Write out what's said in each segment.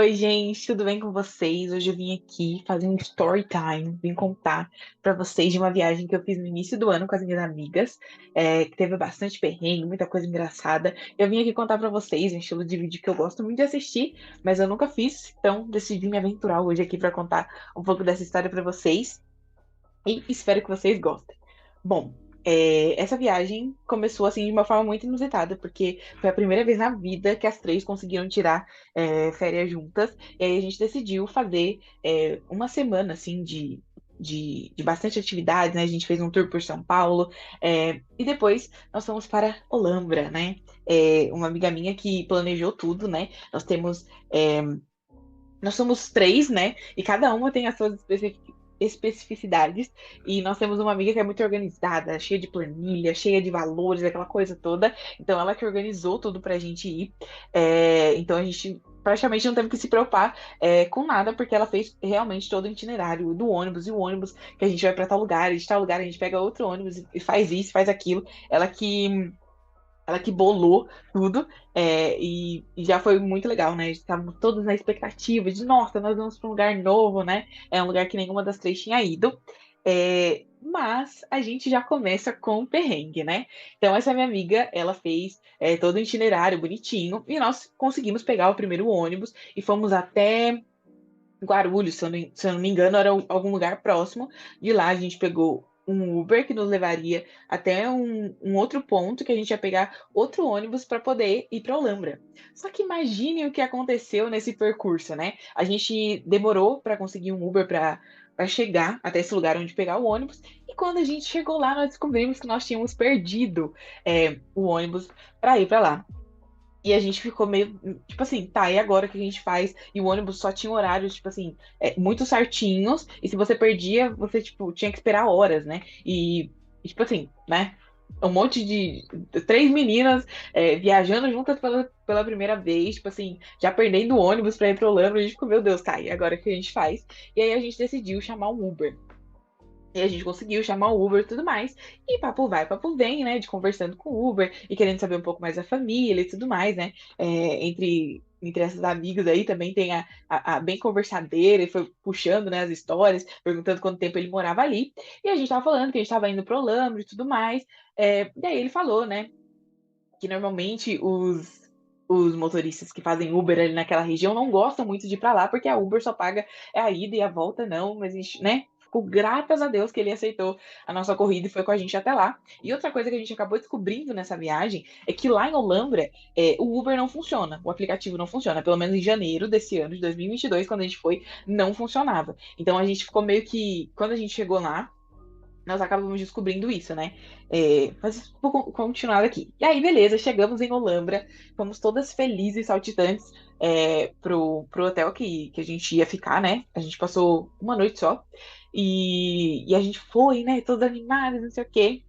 Oi, gente, tudo bem com vocês? Hoje eu vim aqui fazer um story time, vim contar para vocês de uma viagem que eu fiz no início do ano com as minhas amigas, que teve bastante perrengue, muita coisa engraçada. Eu vim aqui contar para vocês um estilo de vídeo que eu gosto muito de assistir, mas eu nunca fiz, então decidi me aventurar hoje aqui para contar um pouco dessa história para vocês e espero que vocês gostem. Bom, essa viagem começou assim de uma forma muito inusitada, porque foi a primeira vez na vida que as três conseguiram tirar férias juntas, e aí a gente decidiu fazer uma semana assim de bastante atividades, né? A gente fez um tour por São Paulo, e depois nós fomos para Olambra, né? Uma amiga minha que planejou tudo, né? Nós somos três, né? E cada uma tem as suas especificidades. E nós temos uma amiga que é muito organizada, cheia de planilha, cheia de valores, aquela coisa toda. Então, ela que organizou tudo pra gente ir. Então, a gente praticamente não teve que se preocupar com nada, porque ela fez realmente todo o itinerário do ônibus. E o ônibus que a gente vai pra tal lugar, e de tal lugar a gente pega outro ônibus e faz isso, faz aquilo. Ela que bolou tudo, e já foi muito legal, né? Estávamos todos na expectativa de, nossa, nós vamos para um lugar novo, né? É um lugar que nenhuma das três tinha ido. Mas a gente já começa com o perrengue, né? Então, essa minha amiga, ela fez todo o itinerário bonitinho e nós conseguimos pegar o primeiro ônibus e fomos até Guarulhos, se eu não me engano, era algum lugar próximo. De lá a gente pegou um Uber que nos levaria até um outro ponto que a gente ia pegar outro ônibus para poder ir para Olambra. Só que imagine o que aconteceu nesse percurso, né? A gente demorou para conseguir um Uber para chegar até esse lugar onde pegar o ônibus. E quando a gente chegou lá, nós descobrimos que nós tínhamos perdido o ônibus para ir para lá. E a gente ficou meio, tipo assim, tá, e agora o que a gente faz? E o ônibus só tinha horários, tipo assim, muito certinhos, e se você perdia, você, tipo, tinha que esperar horas, né? Tipo assim, né? Um monte de três meninas viajando juntas pela primeira vez, tipo assim, já perdendo o ônibus pra ir pro Olambra, a gente ficou, meu Deus, tá, e agora o que a gente faz? E aí a gente decidiu chamar um Uber. E a gente conseguiu chamar o Uber e tudo mais. E papo vai, papo vem, né? De conversando com o Uber e querendo saber um pouco mais da família e tudo mais, né? Entre essas amigas aí também tem a bem conversadeira, e foi puxando, né, as histórias, perguntando quanto tempo ele morava ali. E a gente tava falando que a gente tava indo pro Olambra e tudo mais. E aí ele falou, né, que normalmente os motoristas que fazem Uber ali naquela região não gostam muito de ir pra lá, porque a Uber só paga a ida e a volta não, mas a gente, né? Ficou graças a Deus que ele aceitou a nossa corrida e foi com a gente até lá. E outra coisa que a gente acabou descobrindo nessa viagem é que lá em Olambra, o Uber não funciona, o aplicativo não funciona. Pelo menos em janeiro desse ano, de 2022, quando a gente foi, não funcionava. Então a gente ficou meio que, quando a gente chegou lá, nós acabamos descobrindo isso, né? Mas vou continuar aqui. E aí, beleza, chegamos em Olambra, fomos todas felizes, saltitantes, pro hotel que a gente ia ficar, né? A gente passou uma noite só. E a gente foi, né? Todas animadas, não sei o quê.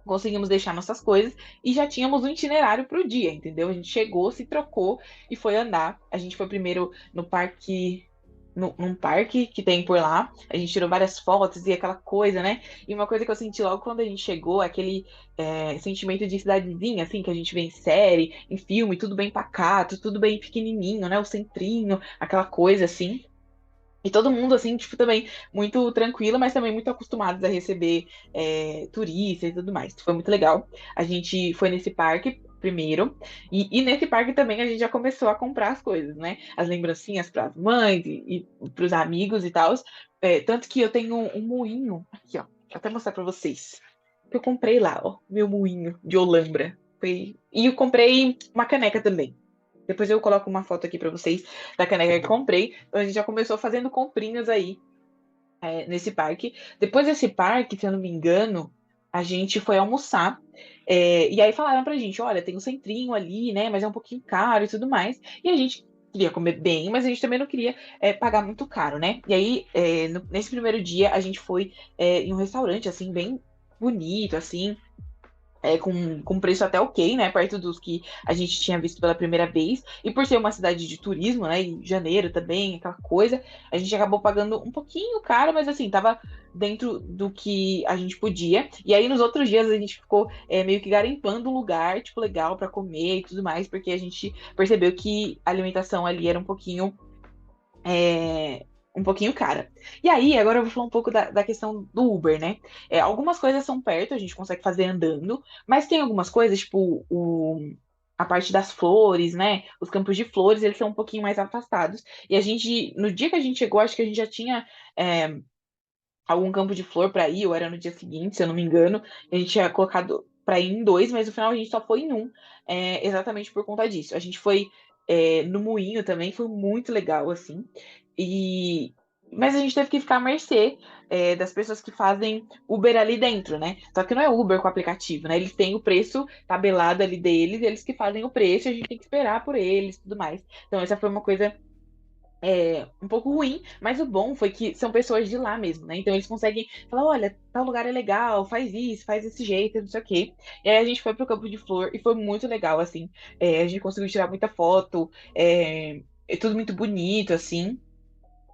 Conseguimos deixar nossas coisas e já tínhamos um itinerário para o dia, entendeu? A gente chegou, se trocou e foi andar. A gente foi primeiro no parque, num parque que tem por lá. A gente tirou várias fotos e aquela coisa, né? E uma coisa que eu senti logo quando a gente chegou, é aquele sentimento de cidadezinha, assim, que a gente vê em série, em filme, tudo bem pacato, tudo bem pequenininho, né? O centrinho, aquela coisa assim. E todo mundo, assim, tipo, também muito tranquilo, mas também muito acostumados a receber turistas e tudo mais. Foi muito legal. A gente foi nesse parque primeiro, e nesse parque também a gente já começou a comprar as coisas, né? As lembrancinhas para as mães e para os amigos e tal. Tanto que eu tenho um moinho, aqui, ó, vou até mostrar para vocês. Que eu comprei lá, ó, meu moinho de Olambra. E eu comprei uma caneca também. Depois eu coloco uma foto aqui pra vocês da caneca que comprei. Então a gente já começou fazendo comprinhas aí nesse parque. Depois desse parque, se eu não me engano, a gente foi almoçar. E aí falaram pra gente, olha, tem um centrinho ali, né? Mas é um pouquinho caro e tudo mais. E a gente queria comer bem, mas a gente também não queria pagar muito caro, né? E aí, nesse primeiro dia, a gente foi em um restaurante, assim, bem bonito, assim, com preço até ok, né? Perto dos que a gente tinha visto pela primeira vez. E por ser uma cidade de turismo, né? E janeiro também, aquela coisa, a gente acabou pagando um pouquinho caro, mas assim, tava dentro do que a gente podia. E aí nos outros dias a gente ficou meio que garimpando um lugar, tipo, legal para comer e tudo mais, porque a gente percebeu que a alimentação ali era é, um pouquinho cara. E aí, agora eu vou falar um pouco da questão do Uber, né? Algumas coisas são perto, a gente consegue fazer andando, mas tem algumas coisas, tipo a parte das flores, né? Os campos de flores, eles são um pouquinho mais afastados. E a gente, no dia que a gente chegou, acho que a gente já tinha é, algum campo de flor para ir, ou era no dia seguinte, se eu não me engano. A gente tinha colocado para ir em dois, mas no final a gente só foi em um, exatamente por conta disso. A gente foi no Moinho também, foi muito legal, assim. E mas a gente teve que ficar à mercê das pessoas que fazem Uber ali dentro, né? Só que não é Uber com aplicativo, né? Eles têm o preço tabelado ali deles, eles que fazem o preço, e a gente tem que esperar por eles e tudo mais. Então, essa foi uma coisa um pouco ruim, mas o bom foi que são pessoas de lá mesmo, né? Então eles conseguem falar, olha, tal lugar é legal, faz isso, faz desse jeito, não sei o quê. E aí a gente foi pro Campo de Flor e foi muito legal, assim. A gente conseguiu tirar muita foto, é tudo muito bonito, assim.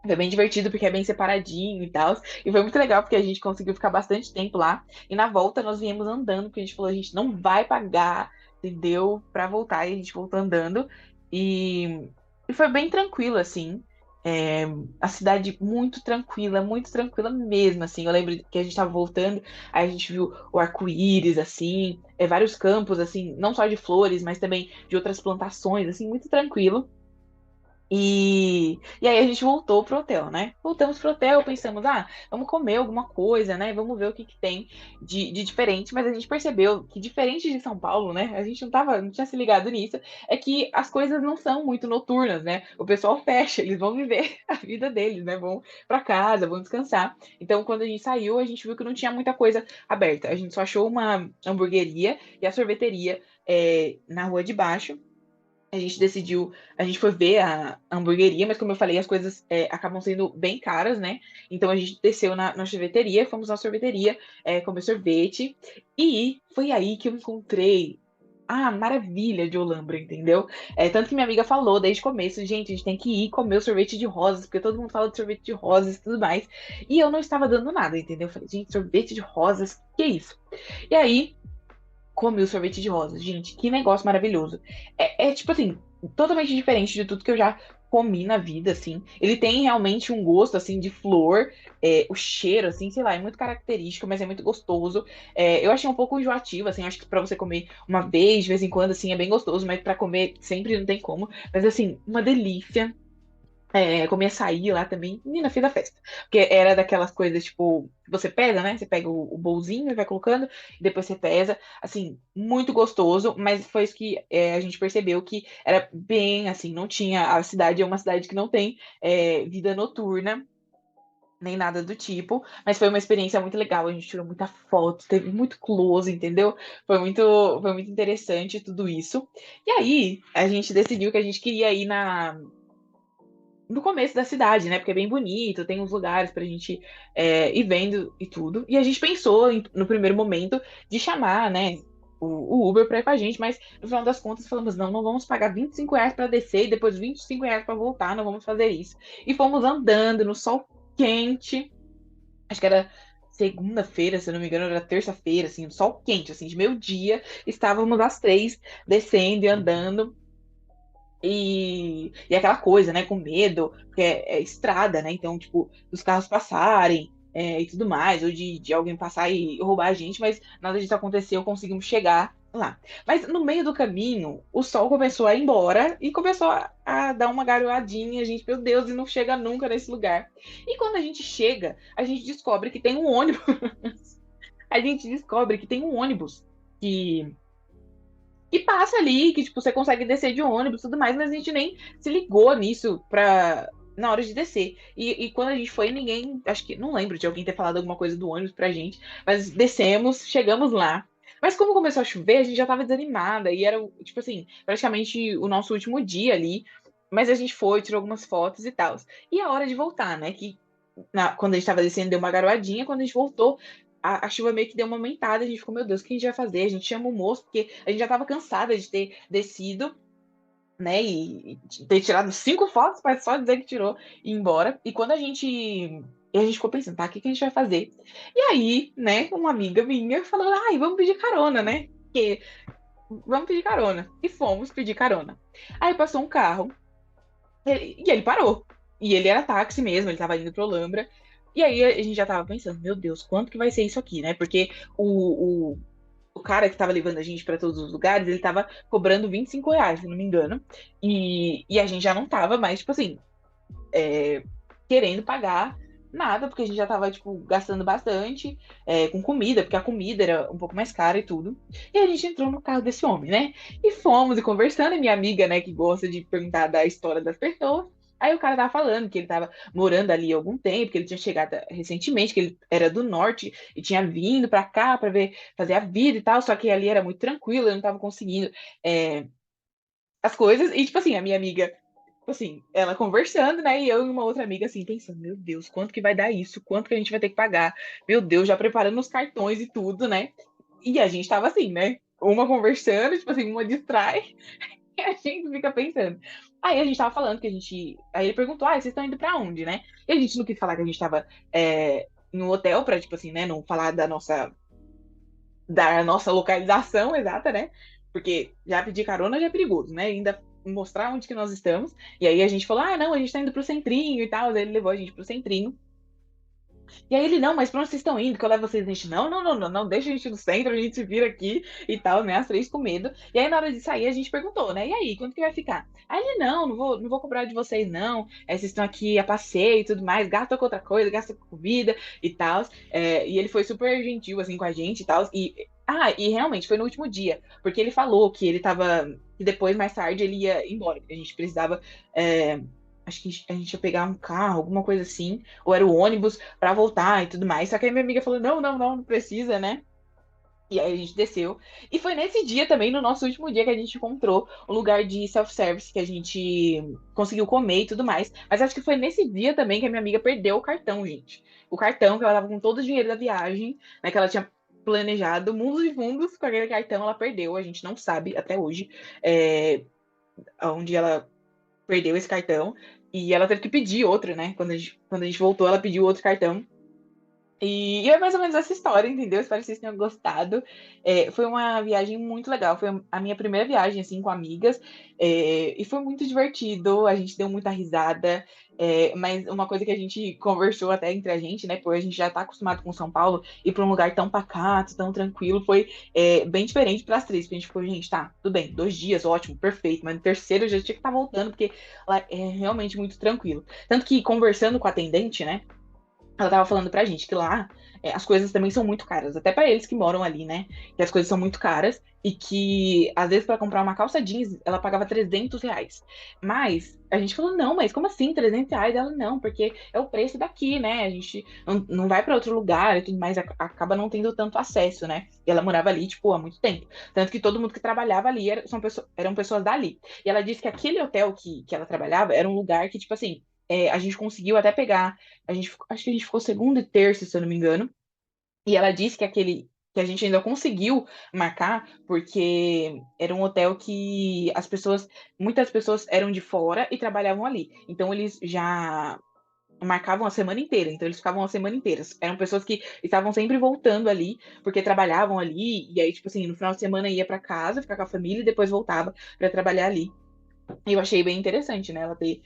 Foi bem divertido porque é bem separadinho e tal. E foi muito legal porque a gente conseguiu ficar bastante tempo lá. E na volta nós viemos andando, porque a gente falou, a gente não vai pagar, entendeu? Pra voltar. E a gente voltou andando. E foi bem tranquilo, assim. É, a cidade muito tranquila mesmo, assim. Eu lembro que a gente tava voltando, aí a gente viu o arco-íris, assim, vários campos, assim, não só de flores, mas também de outras plantações, assim, muito tranquilo. E aí a gente voltou pro hotel, né? Voltamos pro hotel, pensamos, vamos comer alguma coisa, né? Vamos ver o que que tem de diferente. Mas a gente percebeu que diferente de São Paulo, né? A gente não tinha se ligado nisso, é que as coisas não são muito noturnas, né? O pessoal fecha, eles vão viver a vida deles, né? Vão pra casa, vão descansar. Então, quando a gente saiu, a gente viu que não tinha muita coisa aberta. A gente só achou uma hamburgueria e a sorveteria na rua de baixo. A gente foi ver a hamburgueria, mas como eu falei, as coisas acabam sendo bem caras, né? Então a gente desceu na sorveteria, fomos na sorveteria comer sorvete, e foi aí que eu encontrei a maravilha de Olambra, entendeu? Tanto que minha amiga falou desde o começo, gente, a gente tem que ir comer o sorvete de rosas, porque todo mundo fala de sorvete de rosas e tudo mais. E eu não estava dando nada, entendeu? Eu falei, gente, sorvete de rosas, que isso? E aí comi o sorvete de rosas. Gente, que negócio maravilhoso. Tipo assim, totalmente diferente de tudo que eu já comi na vida, assim. Ele tem realmente um gosto, assim, de flor. O cheiro, assim, sei lá, é muito característico, mas é muito gostoso. Eu achei um pouco enjoativo, assim, acho que pra você comer uma vez, de vez em quando, assim, é bem gostoso, mas pra comer sempre não tem como. Mas, assim, uma delícia. Comi açaí lá também. Menina, fiz a festa. Porque era daquelas coisas, tipo, que você pesa, né? Você pega o bolzinho e vai colocando, e depois você pesa. Assim, muito gostoso, mas foi isso que a gente percebeu que era bem, assim, não tinha. A cidade é uma cidade que não tem vida noturna. Nem nada do tipo, mas foi uma experiência muito legal. A gente tirou muita foto, teve muito close, entendeu? Foi muito interessante tudo isso. E aí, a gente decidiu que a gente queria ir no começo da cidade, né? Porque é bem bonito, tem uns lugares pra gente ir vendo e tudo. E a gente pensou, no primeiro momento, de chamar, né? O Uber pra ir com a gente, mas no final das contas falamos, não, não vamos pagar R$ 25 pra descer e depois R$ 25 pra voltar, não vamos fazer isso. E fomos andando no sol quente, acho que era segunda-feira, se eu não me engano, era terça-feira, assim, sol quente, assim, de meio-dia, estávamos às 3 descendo e andando. E aquela coisa, né, com medo, porque é estrada, né? Então, tipo, dos carros passarem e tudo mais, ou de alguém passar e roubar a gente, mas nada disso aconteceu, conseguimos chegar lá. Mas no meio do caminho, o sol começou a ir embora e começou a dar uma garoadinha, a gente, meu Deus, e não chega nunca nesse lugar. E quando a gente chega, a gente descobre que tem um ônibus. A gente descobre que tem um ônibus que passa ali, que tipo, você consegue descer de ônibus e tudo mais, mas a gente nem se ligou nisso na hora de descer. E quando a gente foi, ninguém, acho que, não lembro de alguém ter falado alguma coisa do ônibus pra gente, mas descemos, chegamos lá. Mas como começou a chover, a gente já tava desanimada, e era, tipo assim, praticamente o nosso último dia ali. Mas a gente foi, tirou algumas fotos e tal. E a hora de voltar, né? Que quando a gente tava descendo, deu uma garoadinha, quando a gente voltou, a chuva meio que deu uma aumentada, a gente ficou, meu Deus, o que a gente vai fazer? A gente chama o moço, porque a gente já tava cansada de ter descido, né, e ter tirado 5 fotos para só dizer que tirou e ir embora. E quando a gente. E a gente ficou pensando, tá, o que que a gente vai fazer? E aí, né, uma amiga minha falou, ai, vamos pedir carona, né? Porque vamos pedir carona. E fomos pedir carona. Aí passou um carro, e ele parou. E ele era táxi mesmo, ele tava indo pro Olambra. E aí a gente já tava pensando, meu Deus, quanto que vai ser isso aqui, né? Porque o cara que tava levando a gente pra todos os lugares, ele tava cobrando R$ 25, se não me engano. E a gente já não tava mais, tipo assim, querendo pagar nada, porque a gente já tava, tipo, gastando bastante com comida, porque a comida era um pouco mais cara e tudo. E a gente entrou no carro desse homem, né? E fomos e conversando, e minha amiga, né, que gosta de perguntar da história das pessoas. Aí o cara tava falando que ele tava morando ali há algum tempo, que ele tinha chegado recentemente, que ele era do norte e tinha vindo pra cá pra ver, fazer a vida e tal, só que ali era muito tranquilo, ele não tava conseguindo é, as coisas. E, tipo assim, a minha amiga, tipo assim, ela conversando, né? E eu e uma outra amiga, assim, pensando, meu Deus, quanto que vai dar isso? Quanto que a gente vai ter que pagar? Meu Deus, já preparando os cartões e tudo, né? E a gente tava assim, né? Uma conversando, tipo assim, uma distrai, e a gente fica pensando. Aí a gente tava falando que a gente. Aí ele perguntou, ah, vocês estão indo pra onde, né? E a gente não quis falar que a gente tava no hotel pra, tipo assim, né? Não falar da nossa localização exata, né? Porque já pedir carona já é perigoso, né? Ainda mostrar onde que nós estamos. E aí a gente falou, ah, não, a gente tá indo pro centrinho e tal. Daí ele levou a gente pro centrinho. E aí ele, não, mas pra onde vocês estão indo? Que eu levo vocês. A gente, não, não, não, não, não, deixa a gente no centro, a gente se vira aqui e tal, né? As três com medo. E aí na hora de sair a gente perguntou, né? E aí, quanto que vai ficar? Aí ele, não, não vou cobrar de vocês, não. Vocês estão aqui a passeio e tudo mais, gasta com outra coisa, gasta com comida e tal. E ele foi super gentil, assim, com a gente e tal. E realmente foi no último dia, porque ele falou que ele tava. Que depois, mais tarde, ele ia embora, que a gente precisava. Acho que a gente ia pegar um carro, alguma coisa assim, ou era o ônibus pra voltar e tudo mais. Só que aí minha amiga falou: não, não, não, não precisa, né? E aí a gente desceu. E foi nesse dia também, no nosso último dia, que a gente encontrou um lugar de self-service que a gente conseguiu comer e tudo mais. Mas acho que foi nesse dia também que a minha amiga perdeu o cartão, gente. O cartão, que ela tava com todo o dinheiro da viagem, né? Que ela tinha planejado mundos e fundos com aquele cartão, ela perdeu. A gente não sabe até hoje onde ela perdeu esse cartão. E ela teve que pedir outro, né? Quando a gente voltou, ela pediu outro cartão. E é mais ou menos essa história, entendeu? Espero que vocês tenham gostado. Foi uma viagem muito legal. Foi a minha primeira viagem, assim, com amigas. E foi muito divertido. A gente deu muita risada. Mas uma coisa que a gente conversou até entre a gente, né? Porque a gente já tá acostumado com São Paulo. Ir pra um lugar tão pacato, tão tranquilo, foi bem diferente para as três. Porque a gente ficou, gente, tá, tudo bem, 2 dias, ótimo, perfeito. Mas no terceiro eu já tinha que estar voltando, porque lá é realmente muito tranquilo. Tanto que conversando com a atendente, né? Ela tava falando pra gente que lá as coisas também são muito caras, até pra eles que moram ali, né? Que as coisas são muito caras e que, às vezes, pra comprar uma calça jeans, ela pagava R$ 300. Mas a gente falou, não, mas como assim R$ 300? Ela, não, porque é o preço daqui, né? A gente não vai pra outro lugar e tudo mais, acaba não tendo tanto acesso, né? E ela morava ali, tipo, há muito tempo. Tanto que todo mundo que trabalhava ali eram pessoas dali. E ela disse que aquele hotel que ela trabalhava era um lugar que, tipo assim, a gente conseguiu até pegar acho que a gente ficou segunda e terça, se eu não me engano. E ela disse que a gente ainda conseguiu marcar porque era um hotel que muitas pessoas eram de fora e trabalhavam ali. Então eles já marcavam a semana inteira. Então eles ficavam a semana inteira. Eram pessoas que estavam sempre voltando ali porque trabalhavam ali e aí tipo assim, no final de semana ia para casa, ficar com a família e depois voltava para trabalhar ali. E eu achei bem interessante, né, ela ter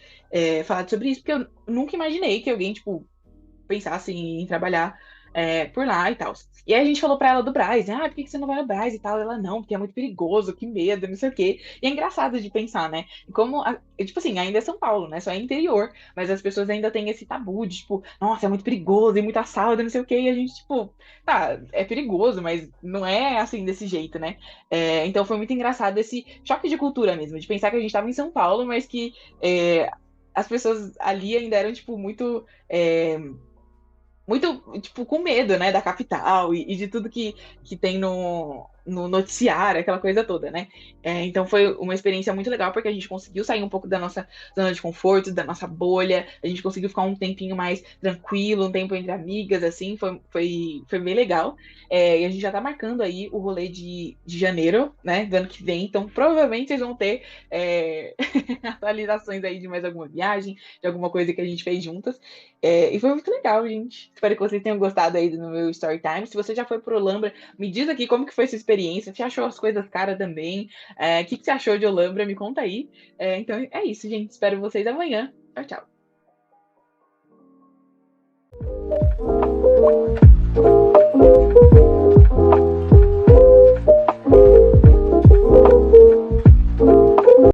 falado sobre isso, porque eu nunca imaginei que alguém, tipo, pensasse em trabalhar por lá e tal. E aí a gente falou pra ela do Brás, né? Por que você não vai no Brás e tal? Ela, não, porque é muito perigoso, que medo, não sei o quê. E é engraçado de pensar, né? Como, tipo assim, ainda é São Paulo, né? Só é interior, mas as pessoas ainda têm esse tabu de, tipo, nossa, é muito perigoso, e muito assalto, não sei o quê. E a gente, tipo, tá, é perigoso, mas não é assim desse jeito, né? Então foi muito engraçado esse choque de cultura mesmo, de pensar que a gente tava em São Paulo, mas que as pessoas ali ainda eram, tipo, muito, tipo, com medo, né, da capital e de tudo que tem no noticiário, aquela coisa toda, né? Então foi uma experiência muito legal, porque a gente conseguiu sair um pouco da nossa zona de conforto, da nossa bolha, a gente conseguiu ficar um tempinho mais tranquilo, um tempo entre amigas, assim, foi bem legal. E a gente já tá marcando aí o rolê de janeiro, né, do ano que vem, então provavelmente vocês vão ter atualizações aí de mais alguma viagem, de alguma coisa que a gente fez juntas. E foi muito legal, gente. Espero que vocês tenham gostado aí do meu story time. Se você já foi pro Olambra, me diz aqui como que foi sua experiência. Você achou as coisas caras também? O que você achou de Olambra? Me conta aí. Então é isso, gente. Espero vocês amanhã. Tchau, tchau.